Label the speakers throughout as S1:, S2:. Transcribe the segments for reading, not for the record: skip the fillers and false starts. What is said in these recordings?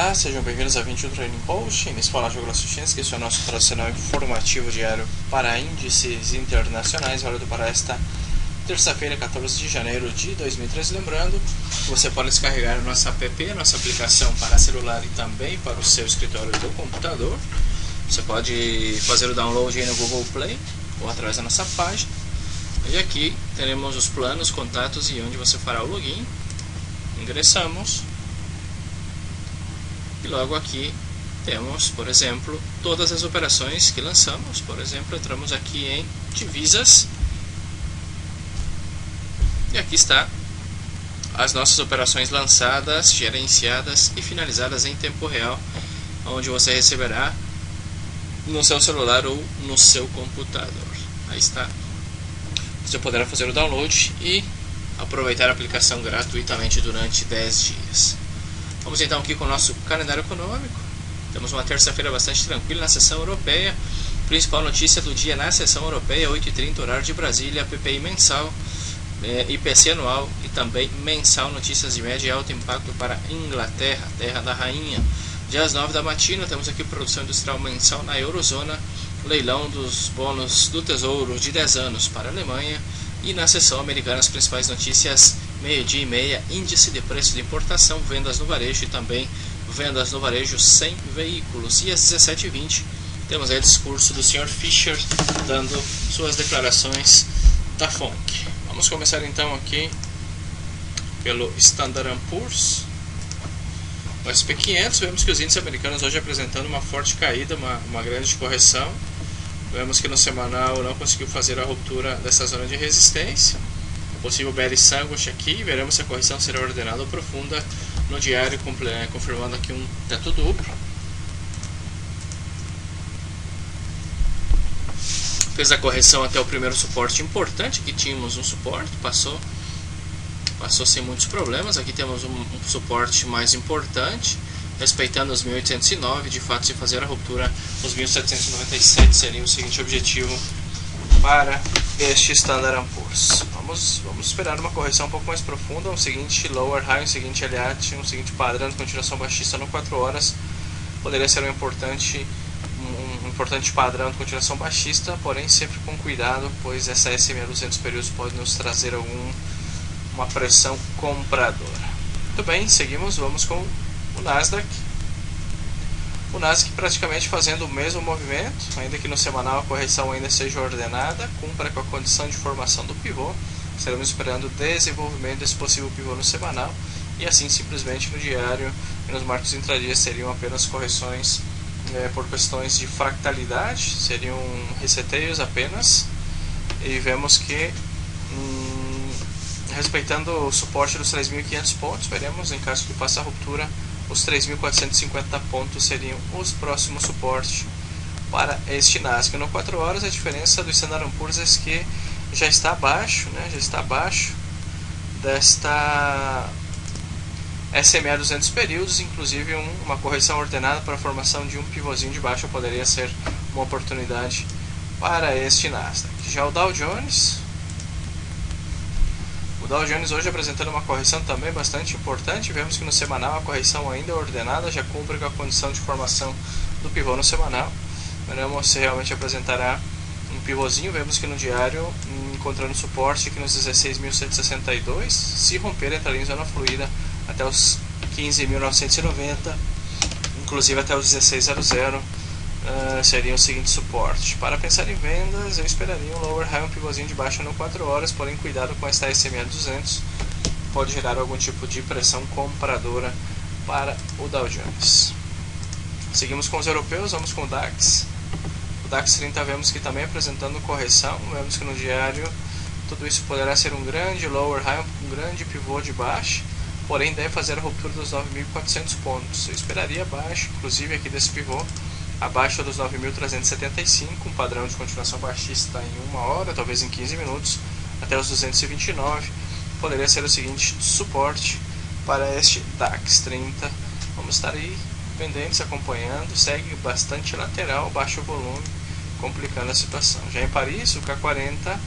S1: Olá, sejam bem-vindos a 21 Trading Post. Nesse canal de Grossuchinski, esse é o nosso tradicional informativo diário para índices internacionais, válido para esta terça-feira, 14 de janeiro de 2013. Lembrando que você pode descarregar a nossa app, nossa aplicação para celular e também para o seu escritório do computador. Você pode fazer o download aí no Google Play ou através da nossa página. E aqui teremos os planos, contatos e onde você fará o login. Ingressamos. E logo aqui temos, por exemplo, todas as operações que lançamos. Por exemplo, entramos aqui em divisas. E aqui está as nossas operações lançadas, gerenciadas e finalizadas em tempo real, onde você receberá no seu celular ou no seu computador. Aí está. Você poderá fazer o download e aproveitar a aplicação gratuitamente durante 10 dias. Vamos então aqui com o nosso calendário econômico. Temos uma terça-feira bastante tranquila na sessão europeia. Principal notícia do dia na sessão europeia, 8h30, horário de Brasília, PPI mensal, IPC anual e também mensal, notícias de médio e alto impacto para Inglaterra, terra da rainha. Dia às 9 da matina, temos aqui produção industrial mensal na Eurozona, leilão dos bônus do Tesouro de 10 anos para a Alemanha. E na sessão americana, as principais notícias, meio-dia e meia, índice de preço de importação, vendas no varejo e também vendas no varejo sem veículos. E às 17h20 temos aí o discurso do Sr. Fischer dando suas declarações da FONC. Vamos começar então aqui pelo Standard & Poor's. O SP 500, vemos que os índices americanos hoje apresentando uma forte caída, uma grande correção. Vemos que no semanal não conseguiu fazer a ruptura dessa zona de resistência. Possível bearish sandwich aqui. Veremos se a correção será ordenada ou profunda no diário, confirmando aqui um teto duplo. Fez a correção até o primeiro suporte importante. Aqui tínhamos um suporte, passou sem muitos problemas. Aqui temos um suporte mais importante, respeitando os 1809, de fato, se fazer a ruptura, os 1797 seria o seguinte objetivo para este Standard & Poor's. Vamos esperar uma correção um pouco mais profunda, um seguinte lower high, um seguinte Elliott, um seguinte padrão de continuação baixista no 4 horas. Poderia ser um importante padrão de continuação baixista, porém sempre com cuidado, pois essa SMA 200 períodos pode nos trazer uma pressão compradora. Muito bem, seguimos, vamos com o Nasdaq. O Nasdaq praticamente fazendo o mesmo movimento, ainda que no semanal a correção ainda seja ordenada, cumpra com a condição de formação do pivô. Estaremos esperando o desenvolvimento desse possível pivô no semanal, e assim simplesmente no diário e nos marcos intradias seriam apenas correções por questões de fractalidade, seriam reseteios apenas, e vemos que respeitando o suporte dos 3.500 pontos, veremos em caso que faça a ruptura, os 3.450 pontos seriam os próximos suportes para este Nasdaq. No 4 horas, a diferença do Standard & Poor's é que já está abaixo, já está abaixo desta SMA 200 períodos, inclusive uma correção ordenada para a formação de um pivôzinho de baixa poderia ser uma oportunidade para este Nasdaq. Já o Dow Jones hoje apresentando uma correção também bastante importante. Vemos que no semanal a correção ainda é ordenada, já cumpre com a condição de formação do pivô no semanal. Veremos se realmente apresentará um pivôzinho. Vemos que no diário encontrando suporte aqui nos 16.162, se romper entraria em zona fluida até os 15.990, inclusive até os 16.00 seria o seguinte suporte. Para pensar em vendas, eu esperaria um lower high, um pivôzinho de baixa no 4 horas, porém cuidado com esta SMA 200, pode gerar algum tipo de pressão compradora para o Dow Jones. Seguimos com os europeus, vamos com o DAX. O DAX 30 vemos que também apresentando correção, vemos que no diário tudo isso poderá ser um grande lower high, um grande pivô de baixa, porém deve fazer a ruptura dos 9.400 pontos. Eu esperaria abaixo, inclusive aqui desse pivô, abaixo dos 9.375, um padrão de continuação baixista em 1 hora, talvez em 15 minutos, até os 229, poderia ser o seguinte suporte para este DAX 30. Vamos estar aí pendentes, acompanhando, segue bastante lateral, baixo volume, complicando a situação. Já em Paris, o K40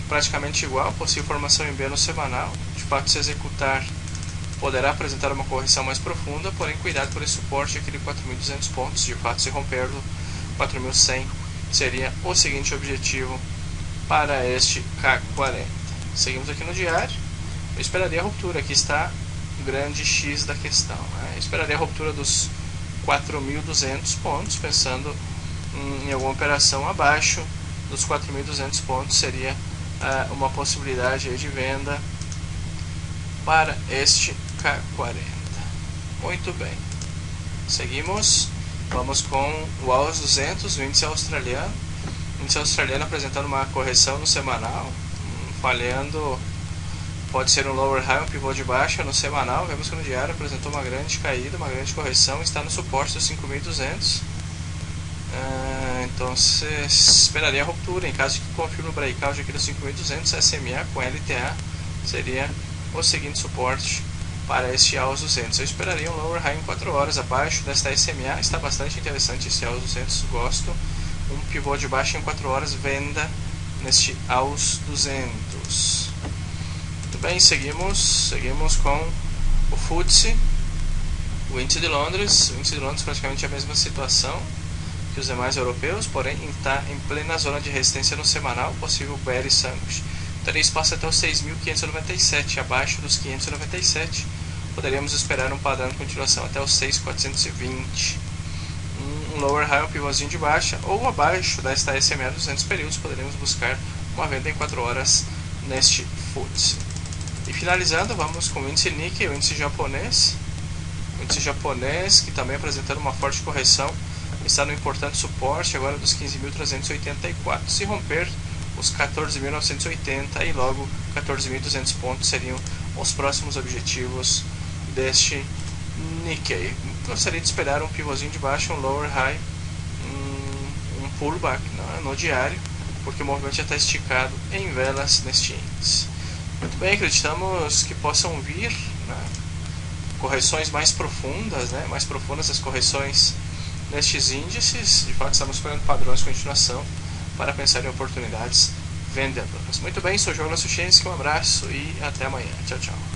S1: praticamente igual, possível formação em B no semanal, de fato se executar poderá apresentar uma correção mais profunda, porém cuidado por esse suporte aqui de 4.200 pontos. De fato, se romper do 4.100 seria o seguinte objetivo para este K40. Seguimos aqui no diário. Eu esperaria a ruptura, aqui está o grande X da questão, né? Eu esperaria a ruptura dos 4.200 pontos, pensando em alguma operação abaixo dos 4.200 pontos, seria uma possibilidade aí de venda para este K40. Muito bem, seguimos, vamos com o AUS 200, o índice australiano. O índice australiano apresentando uma correção no semanal, falhando, pode ser um lower high, um pivô de baixa no semanal. Vemos que no diário apresentou uma grande caída, uma grande correção, está no suporte dos 5.200. Então se esperaria a ruptura. Em caso de que confirme o breakout aqui dos 5.200, SMA com LTA seria o seguinte suporte para este AUS 200. Eu esperaria um lower high em 4 horas abaixo desta SMA. Está bastante interessante esse AUS 200, gosto. Um pivô de baixa em 4 horas, venda neste AUS 200. Muito bem, seguimos com o FTSE, o índice de Londres. O índice de Londres praticamente a mesma situação que os demais europeus, porém está em plena zona de resistência no semanal, possível bearish sandwich. Teria espaço até os 6.597, abaixo dos 597 poderíamos esperar um padrão de continuação até os 6.420. Um lower high, um pivôzinho de baixa, ou abaixo desta SMA 200 períodos, poderíamos buscar uma venda em 4 horas neste FTSE. E finalizando, vamos com o índice Nikkei, o índice japonês. O índice japonês, que também apresentando uma forte correção, está no importante suporte agora dos 15.384. Se romper os 14.980 e logo 14.200 pontos seriam os próximos objetivos deste Nikkei. Gostaria de esperar um pivôzinho de baixo, um lower high, um pullback no diário, porque o movimento já está esticado em velas neste índice. Muito bem, acreditamos que possam vir, né, correções mais profundas, mais profundas as correções nestes índices. De fato, estamos esperando padrões de continuação para pensar em oportunidades vendedoras. Muito bem, sou o João Suchensky, um abraço e até amanhã. Tchau, tchau.